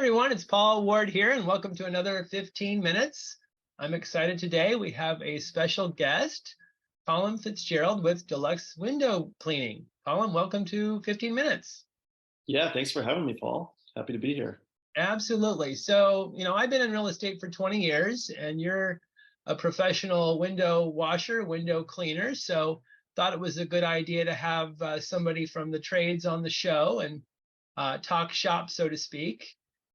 Everyone, it's Paul Ward here, and welcome to another 15 minutes. I'm excited today. We have a special guest, Colm FitzGerald with Deluxe Window Cleaning. Colm, welcome to 15 minutes. Yeah, thanks for having me, Paul. Happy to be here. Absolutely. So, I've been in real estate for 20 years, and you're a professional window washer, window cleaner. So, thought it was a good idea to have somebody from the trades on the show and talk shop, so to speak.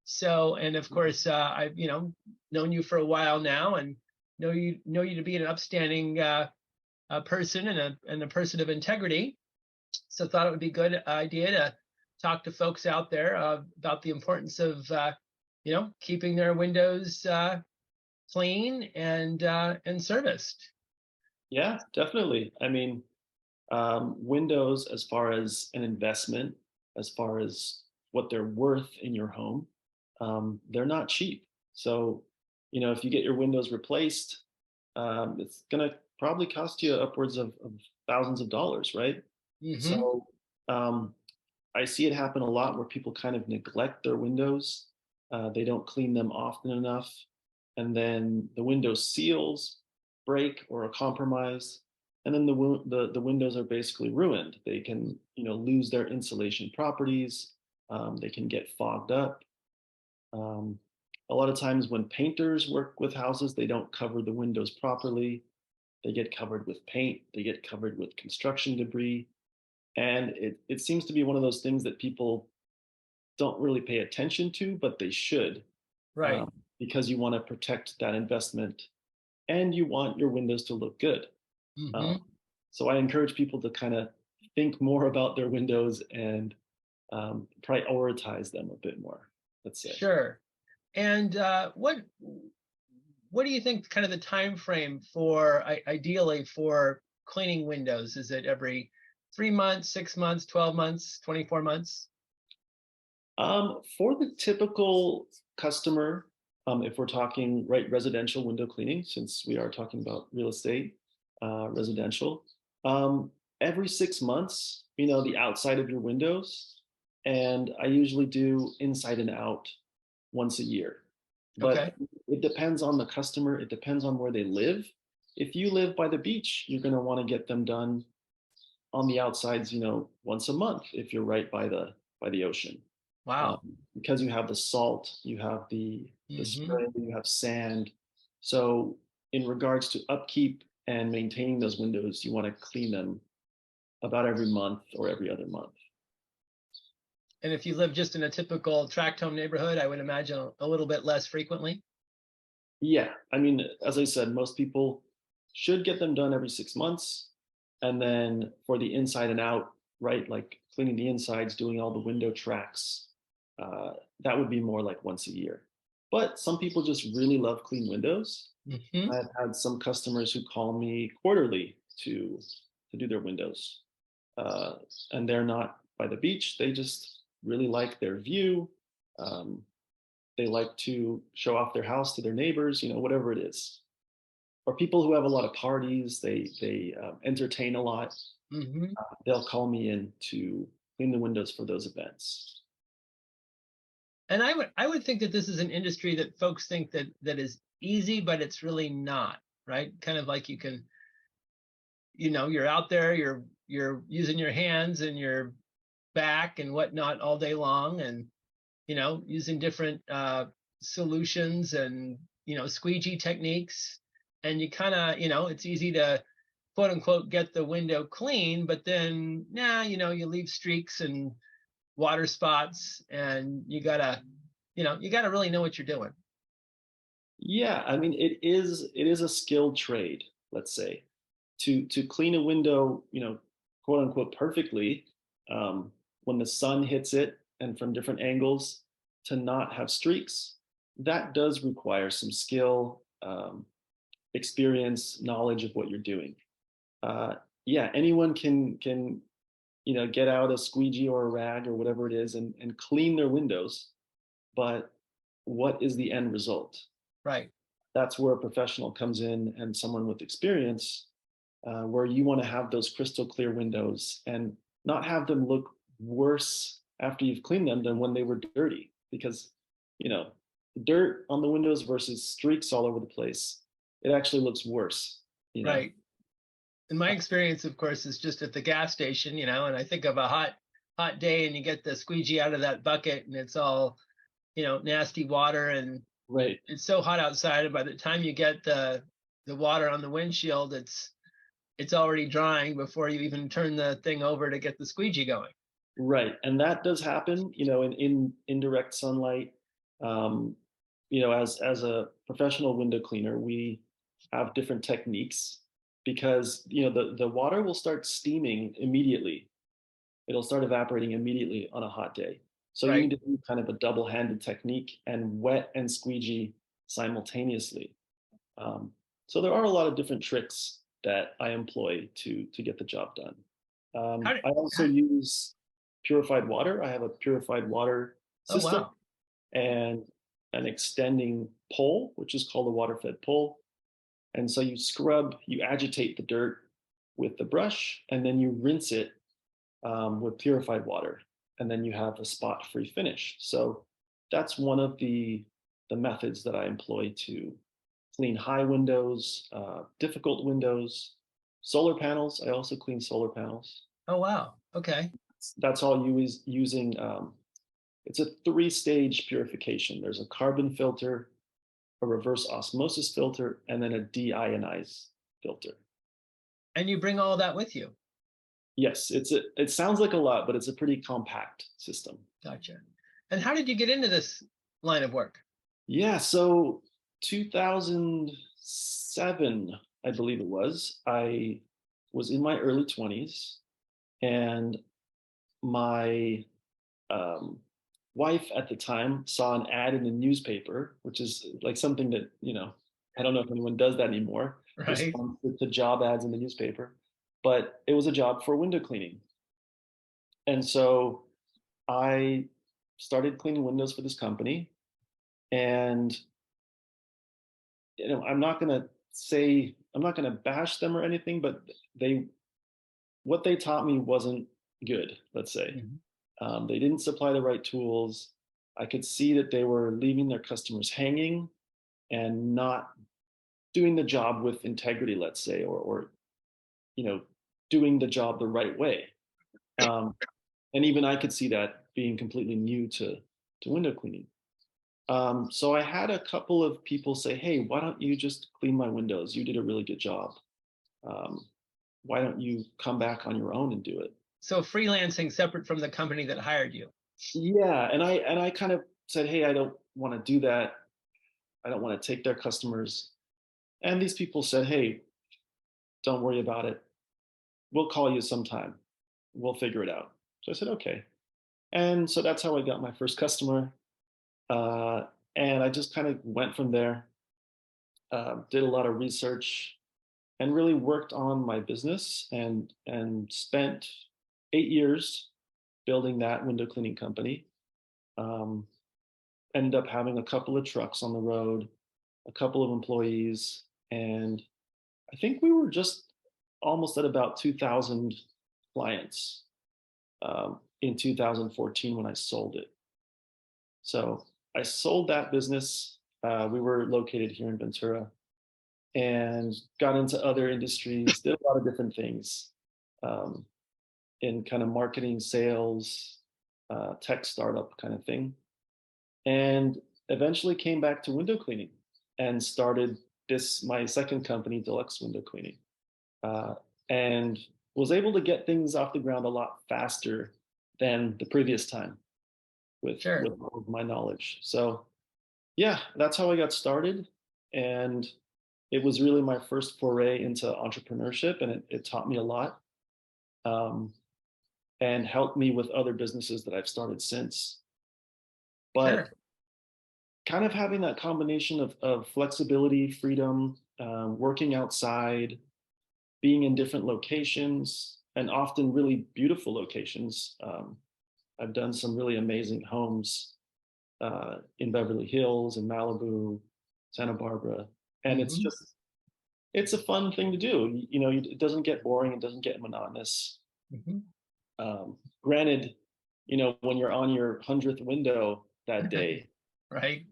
So, and of course, I've known you for a while now, and know you to be an upstanding person and a person of integrity. So, thought it would be a good idea to talk to folks out there about the importance of keeping their windows clean and serviced. Yeah, definitely. Windows, as far as an investment, as far as what they're worth in your home, they're not cheap. So, if you get your windows replaced, it's going to probably cost you upwards of thousands of dollars, right? Mm-hmm. So, I see it happen a lot where people kind of neglect their windows. They don't clean them often enough. And then the window seals break or are compromised. And then the windows are basically ruined. They can, lose their insulation properties. They can get fogged up. A lot of times when painters work with houses, they don't cover the windows properly. They get covered with paint. They get covered with construction debris. And it seems to be one of those things that people don't really pay attention to, but they should, Right. because you want to protect that investment and you want your windows to look good. Mm-hmm. So I encourage people to kind of think more about their windows and prioritize them a bit more, let's say. Sure. And what do you think kind of the time frame for ideally for cleaning windows? Is it every 3 months, 6 months, 12 months, 24 months? For the typical customer, if we're talking residential window cleaning, since we are talking about real estate, residential, every 6 months, the outside of your windows, and I usually do inside and out once a year. But Okay. it depends on the customer. It depends on where they live. If you live by the beach, you're going to want to get them done on the outsides, once a month if you're right by the ocean, Wow. because you have the salt, you have the Mm-hmm. spray, you have sand. So in regards to upkeep and maintaining those windows, you want to clean them about every month or every other month. And if you live just in a typical tract home neighborhood, I would imagine a little bit less frequently. Yeah, as I said, most people should get them done every 6 months. And then for the inside and out, right, like cleaning the insides, doing all the window tracks, that would be more like once a year. But some people just really love clean windows. Mm-hmm. I've had some customers who call me quarterly to do their windows, uh, and they're not by the beach. They just really like their view. Um, they like to show off their house to their neighbors, whatever it is. Or people who have a lot of parties, they entertain a lot. Mm-hmm. They'll call me in to clean the windows for those events. And I would think that this is an industry that folks think that is easy, but it's really not, right? Kind of like you can, you're out there, you're using your hands and your back and whatnot all day long, and using different solutions and squeegee techniques, and you kind of it's easy to quote unquote get the window clean, but then you leave streaks and water spots, and you gotta really know what you're doing. Yeah, it is a skilled trade, let's say. To clean a window, quote unquote perfectly, when the sun hits it and from different angles, to not have streaks, that does require some skill, experience, knowledge of what you're doing. Uh, yeah, anyone can get out a squeegee or a rag or whatever it is and clean their windows, but what is the end result? Right. That's where a professional comes in and someone with experience, where you want to have those crystal clear windows and not have them look worse after you've cleaned them than when they were dirty. Because you know, dirt on the windows versus streaks all over the place, it actually looks worse, you know. Right. And my experience, of course, is just at the gas station, and I think of a hot day and you get the squeegee out of that bucket and it's all, nasty water, and Right. it's so hot outside. And by the time you get the water on the windshield, it's already drying before you even turn the thing over to get the squeegee going. Right. And that does happen, in indirect sunlight. Um, as a professional window cleaner, we have different techniques because, the water will start steaming immediately. It'll start evaporating immediately on a hot day. So you need Right. to do kind of a double-handed technique and wet and squeegee simultaneously. Um, so there are a lot of different tricks that I employ to get the job done. How did, I also how, use purified water. I have a purified water oh, system wow. and an extending pole, which is called a water-fed pole. And so you agitate the dirt with the brush, and then you rinse it with purified water, and then you have a spot-free finish. So that's one of the methods that I employ to clean high windows, difficult windows, solar panels. I also clean solar panels. Oh, wow. Okay. That's all using. It's a three-stage purification. There's a carbon filter, a reverse osmosis filter, and then a deionize filter. And you bring all that with you. Yes, it sounds like a lot, but it's a pretty compact system. Gotcha. And how did you get into this line of work? Yeah, so 2007, I believe it was, I was in my early 20s, and my um, wife at the time saw an ad in the newspaper, which is like something that, I don't know if anyone does that anymore, Right. respond to job ads in the newspaper, but it was a job for window cleaning. And so I started cleaning windows for this company. And I'm not going to bash them or anything, but they what they taught me wasn't good, let's say. Mhm. They didn't supply the right tools. I could see that they were leaving their customers hanging and not doing the job with integrity, let's say, or you know doing the job the right way. um, and even I could see that being completely new to window cleaning. So I had a couple of people say, "Hey, why don't you just clean my windows? You did a really good job. Um, why don't you come back on your own and do it?" So freelancing separate from the company that hired you. Yeah, and I kind of said, "Hey, I don't want to do that. I don't want to take their customers." And these people said, "Hey, don't worry about it. We'll call you sometime. We'll figure it out." So I said, "Okay." And so that's how I got my first customer. Uh, and I just kind of went from there. Did a lot of research and really worked on my business, and spent 8 years building that window cleaning company. Um, Ended up having a couple of trucks on the road, a couple of employees, and I think we were just almost at about 2,000 clients in 2014 when I sold it. So I sold that business. We were located here in Ventura, and got into other industries, did a lot of different things um, in kind of marketing, sales, tech startup kind of thing. And eventually came back to window cleaning and started my second company, Deluxe Window Cleaning, uh, and was able to get things off the ground a lot faster than the previous time with Sure. all of my knowledge. So yeah, that's how I got started. And it was really my first foray into entrepreneurship, and it taught me a lot, um, and helped me with other businesses that I've started since. But Sure. kind of having that combination of flexibility, freedom, working outside, being in different locations, and often really beautiful locations. I've done some really amazing homes in Beverly Hills, in Malibu, Santa Barbara, and Hmm. it's a fun thing to do. It doesn't get boring, it doesn't get monotonous. Hmm. Granted, when you're on your 100th window that day, Right.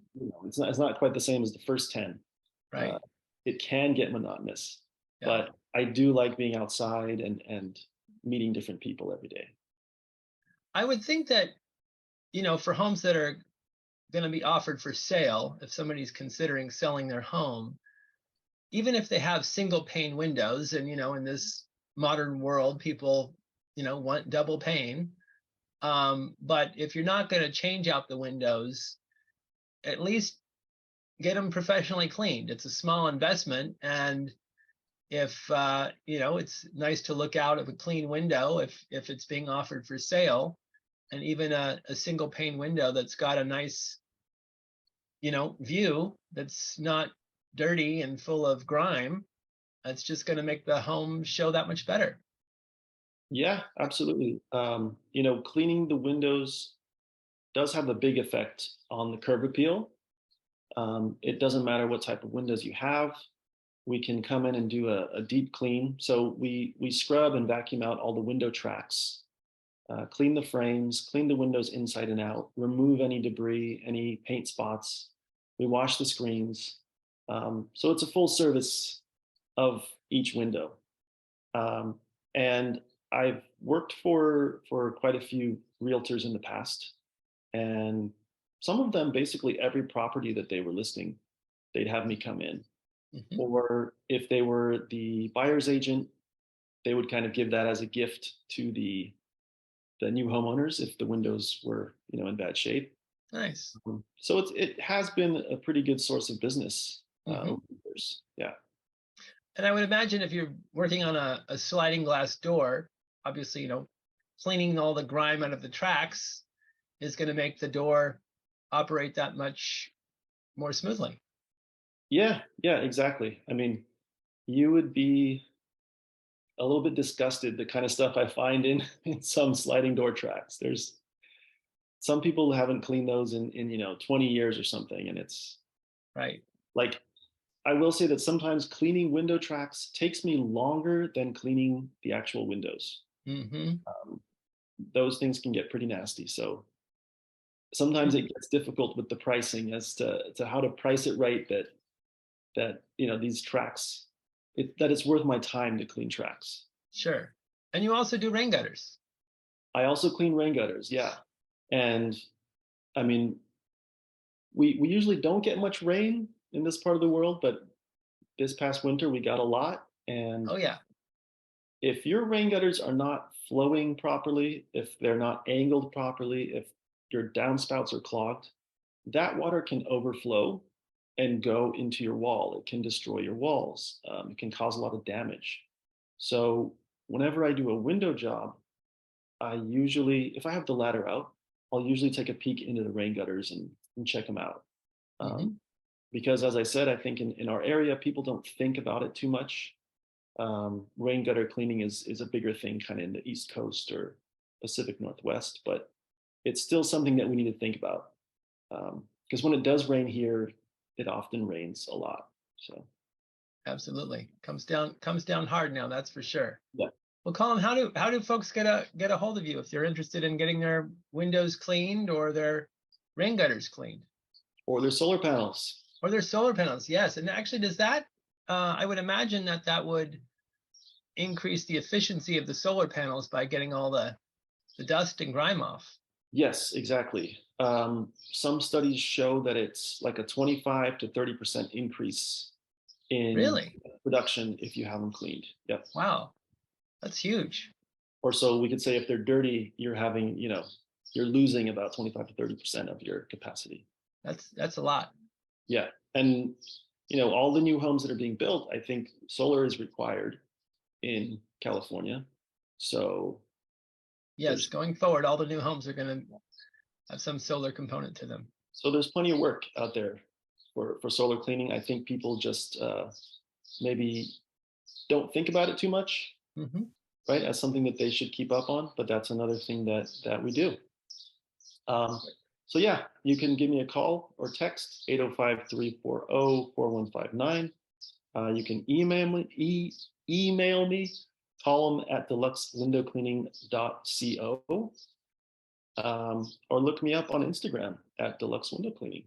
It's not quite the same as the first 10. Uh, Right. it can get monotonous, Yeah. but I do like being outside and meeting different people every day. I would think that, for homes that are going to be offered for sale, if somebody's considering selling their home, even if they have single pane windows, and in this modern world, people, want double pane. But if you're not going to change out the windows, at least get them professionally cleaned. It's a small investment, and if it's nice to look out of a clean window if it's being offered for sale, and even a single pane window that's got a nice view, that's not dirty and full of grime, that's just going to make the home show that much better. Yeah, absolutely. Cleaning the windows does have a big effect on the curb appeal. It doesn't matter what type of windows you have. We can come in and do a deep clean. So we scrub and vacuum out all the window tracks, clean the frames, clean the windows inside and out, remove any debris, any paint spots. We wash the screens. So it's a full service of each window. Um, and I've worked for quite a few realtors in the past, and some of them, basically every property that they were listing, they'd have me come in. Hmm. Or if they were the buyer's agent, they would kind of give that as a gift to the new homeowners if the windows were in bad shape. Nice. So it has been a pretty good source of business Hmm. over the years. Yeah. And I would imagine if you're working on a sliding glass door, obviously, cleaning all the grime out of the tracks is going to make the door operate that much more smoothly. Yeah, yeah, exactly. I mean, you would be a little bit disgusted the kind of stuff I find in some sliding door tracks. There's some people who haven't cleaned those in 20 years or something, and it's Right. like, I will say that sometimes cleaning window tracks takes me longer than cleaning the actual windows. Hmm. Um, those things can get pretty nasty. So sometimes it gets difficult with the pricing as to how to price it right, that these tracks, that it's worth my time to clean tracks. Sure. And you also do rain gutters. I also clean rain gutters, yeah. And I mean, we usually don't get much rain in this part of the world, but this past winter we got a lot. And Oh yeah. if your rain gutters are not flowing properly, if they're not angled properly, if your downspouts are clogged, that water can overflow and go into your wall. It can destroy your walls. It can cause a lot of damage. So whenever I do a window job, I usually, if I have the ladder out, I'll usually take a peek into the rain gutters and check them out. Hmm. Um, because as I said, I think in our area, people don't think about it too much. Rain gutter cleaning is a bigger thing kind of in the East Coast or Pacific Northwest, but it's still something that we need to think about. Because when it does rain here, it often rains a lot. So Absolutely. Comes down hard now, that's for sure. yeah, Well, Colin, how do folks get a hold of you if they're interested in getting their windows cleaned or their rain gutters cleaned or there's solar panels. or their solar panels? Yes, and actually, does that? I would imagine that would increase the efficiency of the solar panels by getting all the dust and grime off. Yes, exactly. Some studies show that it's like a 25 to 30% increase in Really? production if you have them cleaned. Yep. Wow, that's huge. Or so we could say if they're dirty, you're losing about 25 to 30% of your capacity. That's a lot. Yeah. And all the new homes that are being built, I think solar is required in California. So Yes, there's going forward, all the new homes are going to have some solar component to them. there's plenty of work out there for solar cleaning. I think people just maybe don't think about it too much, Hmm. right? As something that they should keep up on, but that's another thing that we do. Um, so yeah, you can give me a call or text 805-340-4159. You can email me, column at deluxewindowcleaning.co, or look me up on Instagram at Deluxe Window Cleaning.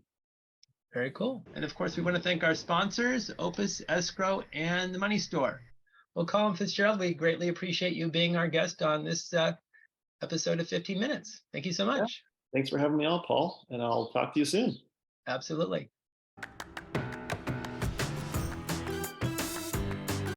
Very cool. And of course, we want to thank our sponsors, Opus Escrow and the Money Store. Well, Colm FitzGerald, we greatly appreciate you being our guest on this episode of 15 Minutes. Thank you so Yeah. much. Thanks for having me on, Paul, and I'll talk to you soon. Absolutely.